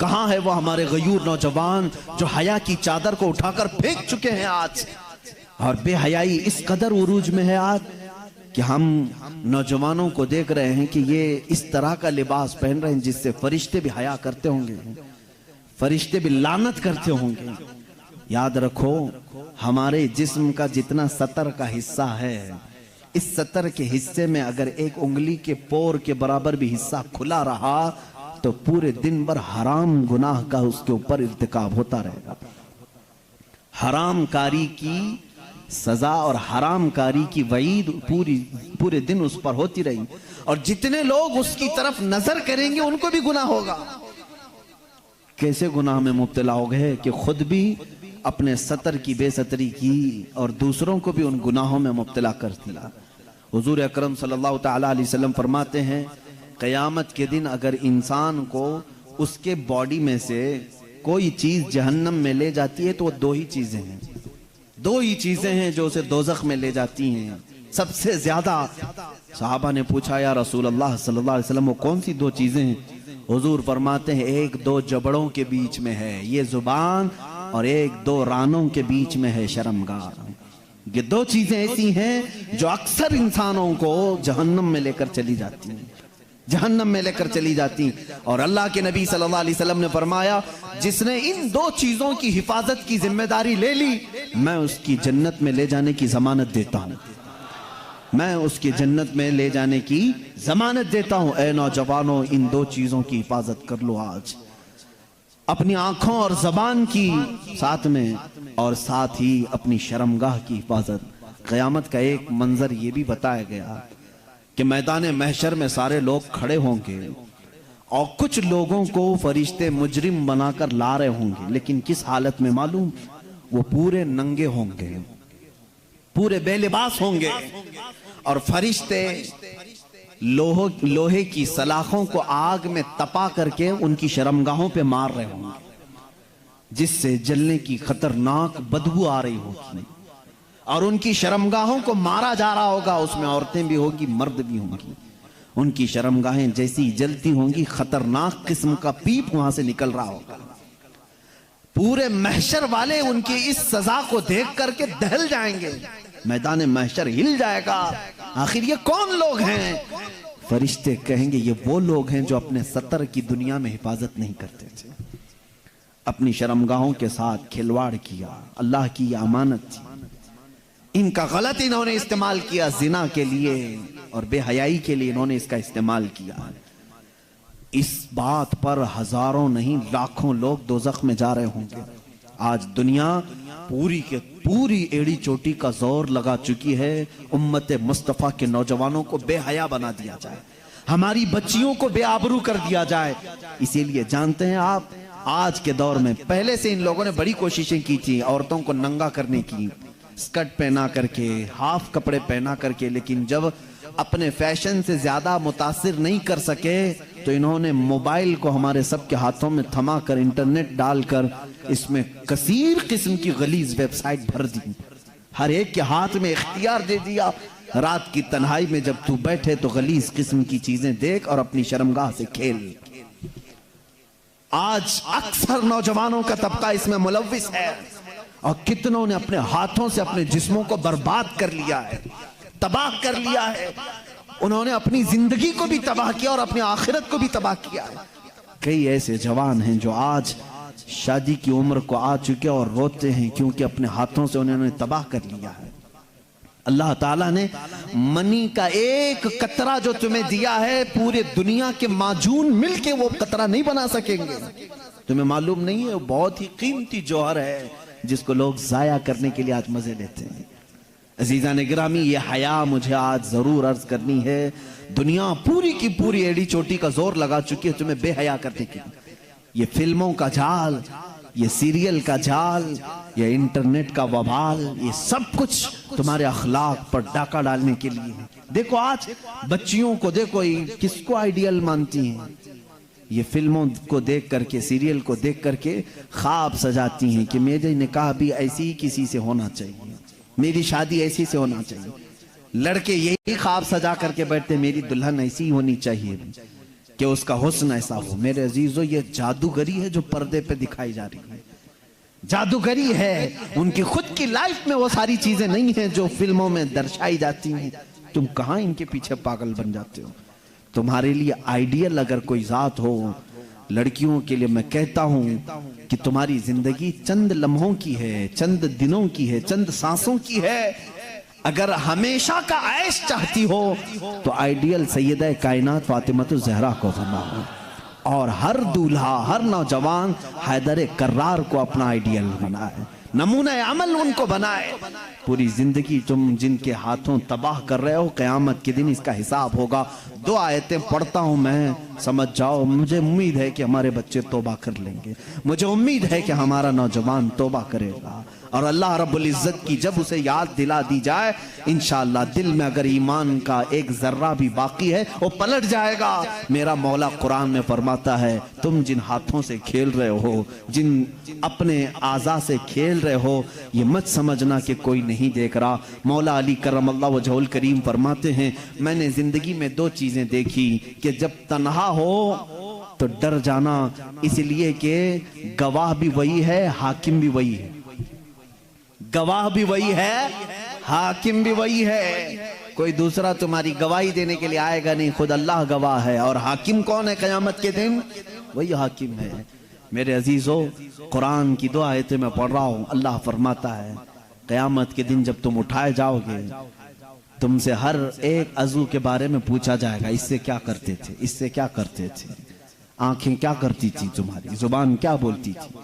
कहाँ है वो हमारे गयूर नौजवान जो हया की चादर को उठाकर फेंक चुके हैं आज। और बेहयाई इस कदर उरूज में है आज कि हम नौजवानों को देख रहे हैं कि ये इस तरह का लिबास पहन रहे हैं जिससे फरिश्ते भी हया करते होंगे, फरिश्ते भी लानत करते होंगे। याद रखो, हमारे जिस्म का जितना सतर का हिस्सा है, इस सतर के हिस्से में अगर एक उंगली के पोर के बराबर भी हिस्सा खुला रहा तो पूरे दिन भर हराम गुनाह का उसके ऊपर इर्तिकाब होता रहेगा। हरामकारी की सजा और हरामकारी की वईद पूरे दिन उस पर होती रही। और जितने लोग उसकी तरफ नजर करेंगे उनको भी गुनाह होगा। कैसे गुनाह में मुब्तला हो गए कि खुद भी अपने सतर की बेसतरी की और दूसरों को भी उन गुनाहों में मुब्तला कर दिया। हुजूर अकरम सल्लल्लाहु तआला अलैहि वसल्लम फरमाते हैं, क़यामत के दिन अगर इंसान को उसके बॉडी में से कोई चीज जहन्नम में ले जाती है तो वो दो ही चीजें हैं जो उसे दोज़ख में ले जाती हैं सबसे ज्यादा। सहाबा ने पूछा, या रसूल अल्लाह सल्लल्लाहु अलैहि वसल्लम वो कौन सी दो चीजें हैं? हुजूर फरमाते हैं, एक दो जबड़ों के बीच में है ये जुबान, और एक दो रानों के बीच में है शर्मगाह। ये दो चीजें ऐसी हैं जो अक्सर इंसानों को जहन्नम में लेकर चली जाती हैं, जहन्नम में लेकर चली जाती। और अल्लाह के नबी सल्लल्लाहु अलैहि वसल्लम ने फरमाया, जिसने इन दो चीजों की हिफाजत की जिम्मेदारी ले ली, मैं उसकी जन्नत में ले जाने की जमानत देता हूं, मैं उसकी जन्नत में ले जाने की जमानत देता हूं। ऐ नौजवानों, इन दो चीजों की हिफाजत कर लो आज, अपनी आंखों और जबान की साथ में, और साथ ही अपनी शर्मगाह की हिफाजत। क़यामत का एक मंजर ये भी बताया गया कि मैदान महशर में सारे लोग खड़े होंगे और कुछ लोगों को फरिश्ते मुजरिम बनाकर ला रहे होंगे, लेकिन किस हालत में मालूम? वो पूरे नंगे होंगे, पूरे बेलिबास होंगे, और फरिश्ते लोहे की सलाखों को आग में तपा करके उनकी शर्मगाहों पे मार रहे होंगे, जिससे जलने की खतरनाक बदबू आ रही होगी, और उनकी शर्मगाहों को मारा जा रहा होगा। उसमें औरतें भी होंगी, मर्द भी होंगी। उनकी शर्मगाहें जैसी जलती होंगी, खतरनाक किस्म का पीप वहां से निकल रहा होगा। पूरे महशर वाले उनकी इस सजा को देख करके दहल जाएंगे, मैदान महशर हिल जाएगा। आखिर ये कौन लोग हैं? फरिश्ते कहेंगे, ये वो लोग हैं जो अपने सतर की दुनिया में हिफाजत नहीं करते थे, अपनी शर्मगाहों के साथ खिलवाड़ किया, अल्लाह की अमानत थी, इनका गलत इन्होंने इस्तेमाल किया, जिना के लिए और बेहयाई के लिए इन्होंने इसका इस्तेमाल किया। इस बात पर हजारों नहीं लाखों लोग दोज़ख में जा रहे होंगे। आज दुनिया पूरी के पूरी एड़ी चोटी का जोर लगा चुकी है उम्मत मुस्तफ़ा के नौजवानों को बेहया बना दिया जाए, हमारी बच्चियों को बेआबरू कर दिया जाए। इसीलिए जानते हैं आप, आज के दौर में, पहले से इन लोगों ने बड़ी कोशिशें की थी औरतों को नंगा करने की, स्कर्ट पहना करके, हाफ कपड़े पहना करके, लेकिन जब अपने फैशन से ज्यादा मुतासिर नहीं कर सके तो इन्होंने मोबाइल को हमारे सबके हाथों में थमा कर, इंटरनेट डालकर इसमें कसीर किस्म की गलीज वेबसाइट भर दी, हर एक के हाथ में इख्तियार दे दिया। रात की तन्हाई में जब तू बैठे तो गलीज किस्म की चीजें देख और अपनी शर्मगाह से खेल। आज अक्सर नौजवानों का तबका इसमें मुलव्विस है, और कितनों ने अपने हाथों से अपने जिस्मों को बर्बाद कर लिया है, तबाह कर लिया है। उन्होंने अपनी जिंदगी को भी तबाह किया और अपनी आखिरत को भी तबाह किया है। कई ऐसे जवान हैं जो आज शादी की उम्र को आ चुके और रोते हैं क्योंकि अपने हाथों से उन्होंने तबाह कर लिया है। अल्लाह ताला ने मनी का एक कतरा जो तुम्हें दिया है, पूरे दुनिया के माजून मिलके वो कतरा नहीं बना सकेंगे। तुम्हें मालूम नहीं है, वो बहुत ही कीमती जौहर है जिसको लोग जाया करने के लिए आज मजे लेते हैं। अजीज़ान गिरामी, ये हया मुझे आज जरूर अर्ज करनी है। दुनिया पूरी की पूरी एड़ी चोटी का जोर लगा चुकी है तुम्हें बेहया करने के लिए। ये फिल्मों का जाल, ये सीरियल का जाल, ये इंटरनेट का वबाल, ये सब कुछ तुम्हारे अखलाक पर डाका डालने के लिए है। देखो आज बच्चियों को देखो, किसको आइडियल मानती हैं? ये फिल्मों को देख करके, सीरियल को देख करके ख्वाब सजाती हैं कि मेरे निकाह भी ऐसी ही किसी से होना चाहिए, मेरी शादी ऐसी से होना चाहिए। लड़के यही ख्वाब सजा करके बैठते, मेरी दुल्हन ऐसी ही होनी चाहिए। कि उसका हुस्न ऐसा हो। मेरे अजीजों, ये जादूगरी है जो पर्दे पे दिखाई जा रही है, जादूगरी है। उनकी खुद की लाइफ में वो सारी चीजें नहीं है जो फिल्मों में दर्शाई जाती हैं। तुम कहां इनके पीछे पागल बन जाते हो। तुम्हारे लिए आइडियल अगर कोई जात हो, लड़कियों के लिए मैं कहता हूं कि तुम्हारी जिंदगी चंद लम्हों की है, चंद दिनों की है, चंद सांसों की है। अगर हमेशा का ऐश चाहती हो तो आइडियल सैयदा कायनात फातिमातुज़ ज़हरा को बनाओ, और हर दूल्हा, हर नौजवान हैदर कर्रार को अपना आइडियल बनाए, नमूना अमल उनको बनाए। पूरी जिंदगी तुम जिनके हाथों तबाह कर रहे हो, क़यामत के दिन इसका हिसाब होगा। 2 आयतें पढ़ता हूं मैं, समझ जाओ। मुझे उम्मीद है कि हमारे बच्चे तौबा कर लेंगे, मुझे उम्मीद है कि हमारा नौजवान तौबा करेगा, और अल्लाह रब्बुल इज्जत की जब उसे याद दिला दी जाए, इंशाअल्लाह दिल में अगर ईमान का एक जर्रा भी बाकी है वो पलट जाएगा। मेरा मौला कुरान में फरमाता है, तुम जिन हाथों से खेल रहे हो, जिन अपने आज़ा से खेल रहे हो, ये मत समझना कि कोई नहीं देख रहा। मौला अली करमल्लाहु वजहुल करीम फरमाते हैं, मैंने जिंदगी में 2 चीजें देखी कि जब तन्हा हो तो डर जाना, इसलिए कि गवाह भी वही है, हाकिम भी वही है। गवाह भी वही है, हाकिम भी वही है। कोई दूसरा तुम्हारी गवाही देने के लिए आएगा नहीं, खुद अल्लाह गवाह है। और हाकिम कौन है क़यामत के दिन? वही हाकिम है। मेरे अजीजों, कुरान की 2 आयतें मैं पढ़ रहा हूं। अल्लाह फरमाता है, क़यामत के दिन जब तुम उठाए जाओगे, तुमसे हर एक अज़ू के बारे में पूछा जाएगा। इससे क्या करते थे, इससे क्या करते थे, आंखें क्या करती थी, तुम्हारी जुबान क्या बोलती थी।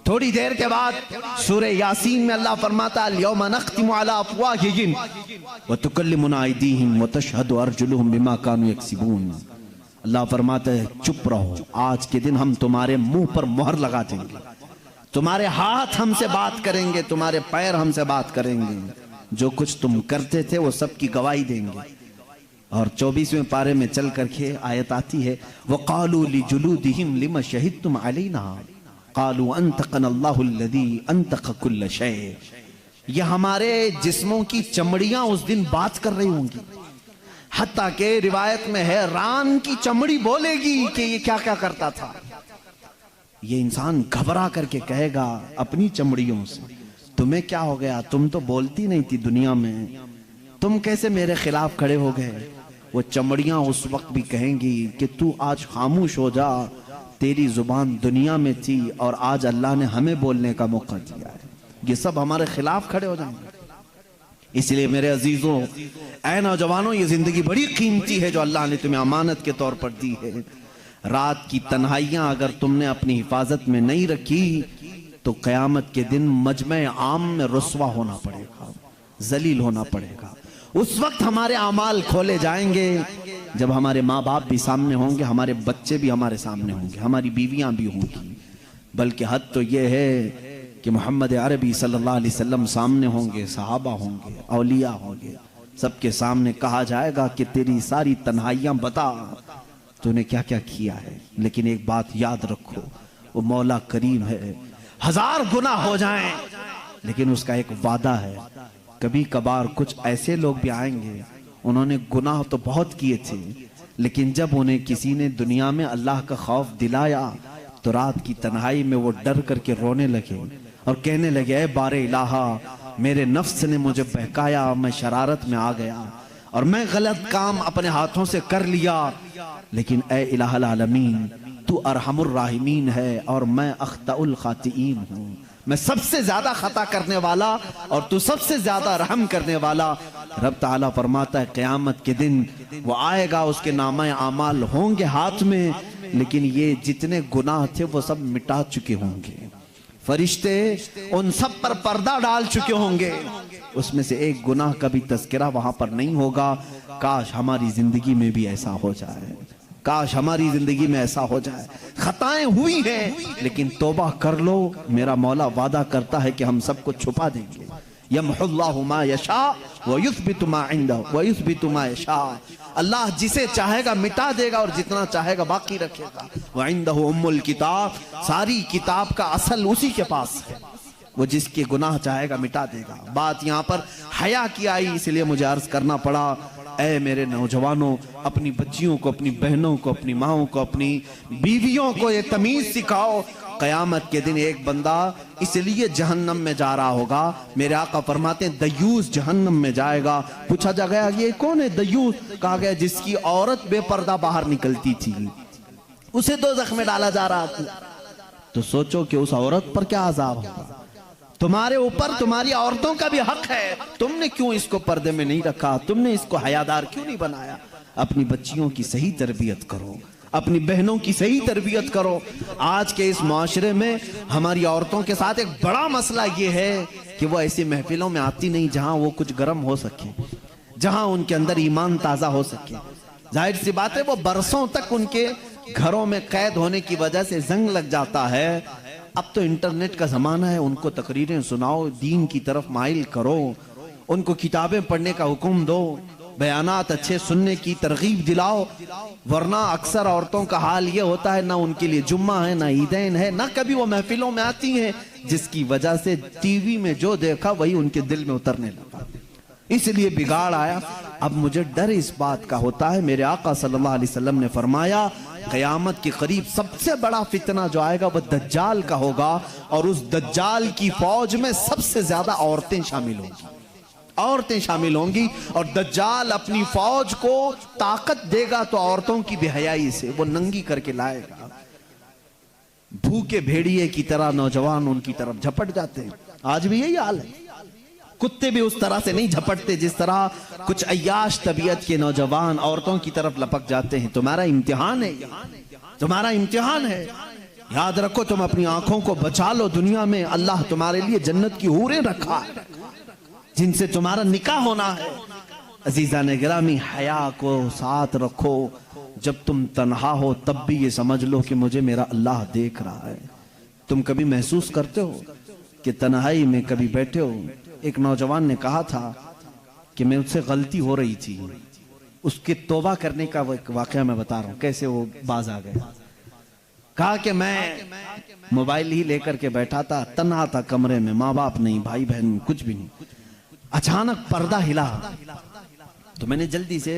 थोड़ी देर के बाद सूरह यासीन में अल्लाह फरमाता है, यौमा नख्तिमु अला अफ़वाहिहिम व तुकल्लिमुना अयदीहिम व तशहदु अर्जुलुहुम बिमा कानू यक्सिबून। अल्लाह फरमाता है, चुप रहो, आज के दिन हम तुम्हारे मुंह पर मोहर लगा देंगे, तुम्हारे हाथ हमसे बात करेंगे, तुम्हारे पैर हमसे बात करेंगे, जो कुछ तुम करते थे वो सब की गवाही देंगे। और 24वें पारे में चल करके आयत आती है, वक़ालू लिजुलूदिहिम लिमा शहिदतुम अलैना क़ालू अंतक़नल्लाहुल्लज़ी अंतक़ कुल्ल शै। ये हमारे जिस्मों की चमड़ियां उस दिन बात कर रही होंगी, हत्ता के रिवायत में है रान की चमड़ी बोलेगी कि ये क्या क्या करता था। ये इंसान घबरा करके कहेगा अपनी चमड़ियों से, तुम्हें क्या हो गया, तुम तो बोलती नहीं थी दुनिया में, तुम कैसे मेरे खिलाफ खड़े हो गए। वो चमड़ियां उस वक्त भी कहेंगी कि तू आज खामोश हो जा, तेरी जुबान दुनिया में थी और आज अल्लाह ने हमें बोलने का मौका दिया है। ये सब हमारे खिलाफ खड़े हो जाएंगे। इसलिए मेरे अजीजों, ऐ नौजवानों, ये जिंदगी बड़ी कीमती है जो अल्लाह ने तुम्हें अमानत के तौर पर दी है। रात की तन्हाइयां अगर तुमने अपनी हिफाजत में नहीं रखी तो क़यामत के दिन मजमे आम में रुस्वा होना पड़ेगा, जलील होना पड़ेगा। उस वक्त हमारे अमाल खोले जाएंगे जब हमारे माँ बाप भी सामने होंगे, हमारे बच्चे भी हमारे सामने होंगे, हमारी बीवियां भी होंगी। बल्कि हद तो ये है कि मोहम्मद अरबी सल्लल्लाहु अलैहि वसल्लम सामने होंगे, सहाबा होंगे, औलिया होंगे, सबके सामने कहा जाएगा कि तेरी सारी तन्हाइयां बता, तूने क्या क्या किया है। लेकिन एक बात याद रखो, वो मौला करीम है, 1000 गुनाह हो जाएं लेकिन उसका एक वादा है। कभी कभार कुछ ऐसे लोग भी आएंगे, उन्होंने गुनाह तो बहुत किए थे, लेकिन जब उन्हें किसी ने दुनिया में अल्लाह का खौफ दिलाया तो रात की तन्हाई में वो डर करके रोने लगे और कहने लगे, ऐ बारे इलाहा, मेरे नफ्स ने मुझे बहकाया, मैं शरारत में आ गया और मैं गलत काम अपने हाथों से कर लिया, लेकिन ऐ इलाहल आलमीन, तू अरहमुर राहिमीन है और मैं अख्ताउल खातिईन हूँ। मैं सबसे ज्यादा खता करने वाला और तू सबसे ज्यादा रहम करने वाला। रब ताला फरमाता है क़यामत के दिन वो आएगा, उसके नामे आमाल होंगे हाथ में, लेकिन ये जितने गुनाह थे वो सब मिटा चुके होंगे, फरिश्ते उन सब पर पर्दा डाल चुके होंगे, उसमें से एक गुनाह का भी तज़किरा वहां पर नहीं होगा। काश हमारी जिंदगी में भी ऐसा हो जाए, काश हमारी जिंदगी में ऐसा हो जाए। खताएं हुई हैं लेकिन तौबा कर लो, मेरा मौला वादा करता है कि हम सबको छुपा देंगे। यमहुल्लाहु मा यशा व युस्बितु मा इंदहु व युस्बितु मा यशा। अल्लाह जिसे चाहेगा मिटा देगा और जितना चाहेगा बाकी रखेगा। व इंदहु उम्मुल किताब, सारी किताब का असल उसी के पास है, वो जिसके गुनाह चाहेगा मिटा देगा। बात यहाँ पर हया की आई, इसलिए मुझे अर्ज करना पड़ा ऐ मेरे नौजवानों, अपनी बच्चियों को, अपनी बहनों को, अपनी माओं को, अपनी बीवियों को ये तमीज सिखाओ। कयामत के दिन एक बंदा इसलिए जहन्नम में जा रहा होगा, मेरे आका फरमाते हैं दयूस जहन्नम में जाएगा। पूछा जा गया ये कौन है दयूस? कहा गया जिसकी औरत बेपर्दा बाहर निकलती थी, उसे दोज़ख में डाला जा रहा था। तो सोचो कि उस औरत पर क्या अज़ाब होगा। तुम्हारे ऊपर तुम्हारी औरतों का भी हक है, तुमने क्यों इसको पर्दे में नहीं रखा? तुमने इसको हयादार क्यों नहीं बनाया? अपनी बच्चियों की सही तरबियत करो, अपनी बहनों की सही तरबियत करो। आज के इस माशरे में हमारी औरतों के साथ एक बड़ा मसला ये है कि वो ऐसी महफिलों में आती नहीं जहां वो कुछ गर्म हो सके, जहां उनके अंदर ईमान ताजा हो सके। जाहिर सी बात है वो बरसों तक उनके घरों में कैद होने की वजह से जंग लग जाता है। अब तो इंटरनेट का जमाना है, उनको तकरीरें सुनाओ, दीन की तरफ माइल करो, उनको किताबें पढ़ने का हुक्म दो, बयानात अच्छे सुनने की तरगीब दिलाओ। वरना अक्सर औरतों का हाल ये होता है, ना उनके लिए जुम्मा है, ना ईदैन है, ना कभी वो महफिलों में आती हैं, जिसकी वजह से टीवी में जो देखा वही उनके दिल में उतरने लगा, इसलिए बिगाड़ आया। अब मुझे डर इस बात का होता है, मेरे आका सल्लल्लाहु अलैहि वसल्लम ने फरमाया क़यामत के करीब सबसे बड़ा फितना जो आएगा वह दज्जाल का होगा, और उस दज्जाल की फौज में सबसे ज्यादा औरतें शामिल होंगी, औरतें शामिल होंगी। और दज्जाल अपनी फौज को ताकत देगा तो औरतों की बेहयाई से वो नंगी करके लाएगा। भूखे भेड़िए की तरह नौजवान उनकी तरफ झपट जाते हैं। आज भी यही हाल है, कुत्ते भी उस तरह से नहीं झपटते जिस तरह कुछ अय्याश तबीयत के नौजवान औरतों की तरफ लपक जाते हैं। तुम्हारा इम्तिहान है, तुम्हारा इम्तिहान है। याद रखो, तुम अपनी आंखों को बचा लो। दुनिया में अल्लाह तुम्हारे लिए जन्नत की हूरें रखा है जिनसे तुम्हारा निकाह होना है। अजीजा ने गिरामी, हया को साथ रखो। जब तुम तन्हा हो तब भी ये समझ लो कि मुझे मेरा अल्लाह देख रहा है। तुम कभी महसूस करते हो कि तन्हाई में कभी बैठे हो? एक नौजवान ने कहा था कि मैं उससे गलती हो रही थी, उसके तौबा करने का एक वाकया मैं बता रहा हूं, कैसे वो बाज आ गया। कहा कि मैं मोबाइल ही लेकर के बैठा था, तन्हा था कमरे में, माँ बाप नहीं, भाई बहन कुछ भी नहीं। अचानक पर्दा हिला तो मैंने जल्दी से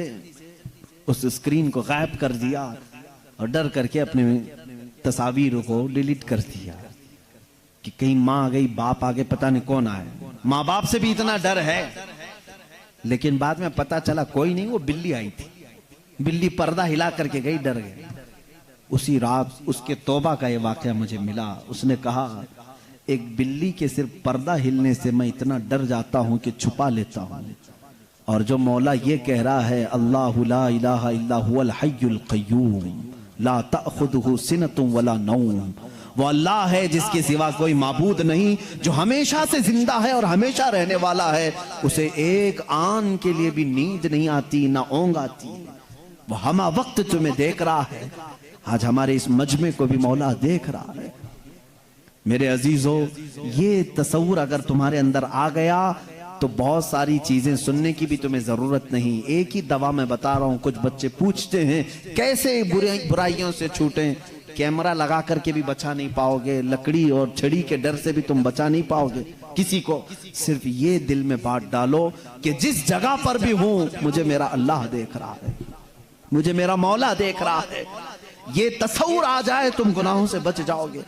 उस स्क्रीन को गायब कर दिया और डर करके अपने तस्वीर को डिलीट कर दिया कि कहीं माँ आ गई, बाप आ गए, पता नहीं कौन आए। माँ बाप से भी इतना डर है, लेकिन बाद में पता चला कोई नहीं, वो बिल्ली आई थी। बिल्ली पर्दा हिला करके गई, डर गए। उसी रात उसके तौबा का ये वाकया मुझे मिला। उसने कहा एक बिल्ली के सिर्फ पर्दा हिलने से मैं इतना डर जाता हूं कि छुपा लेता हूं। और जो मौला ये कह रहा है अल्लाहु ला इलाहा इल्ला हुवल हय्युल क़य्यूम ला तअख़ुज़ुहु सिनतुन वला नौम, वो अल्लाह है जिसके सिवा कोई माबूद नहीं, जो हमेशा से जिंदा है और हमेशा रहने वाला है। उसे एक आन के लिए भी नींद नहीं आती, ना ऊँघ आती। वो हमा वक्त तुम्हें देख रहा है। आज हमारे इस मजमे को भी मौला देख रहा है। मेरे अजीजों, ये तसव्वुर अगर तुम्हारे अंदर आ गया तो बहुत सारी चीजें सुनने की भी तुम्हें जरूरत नहीं। एक ही दवा मैं बता रहा हूं। कुछ बच्चे पूछते हैं कैसे बुराइयों से छूटें। कैमरा लगा करके भी बचा नहीं पाओगे, लकड़ी और छड़ी के डर से भी तुम बचा नहीं पाओगे किसी को। सिर्फ ये दिल में बात डालो कि जिस जगह पर भी हूं मुझे मेरा अल्लाह देख रहा है, मुझे मेरा मौला देख रहा है। ये तसव्वुर आ जाए तुम गुनाहों से बच जाओगे।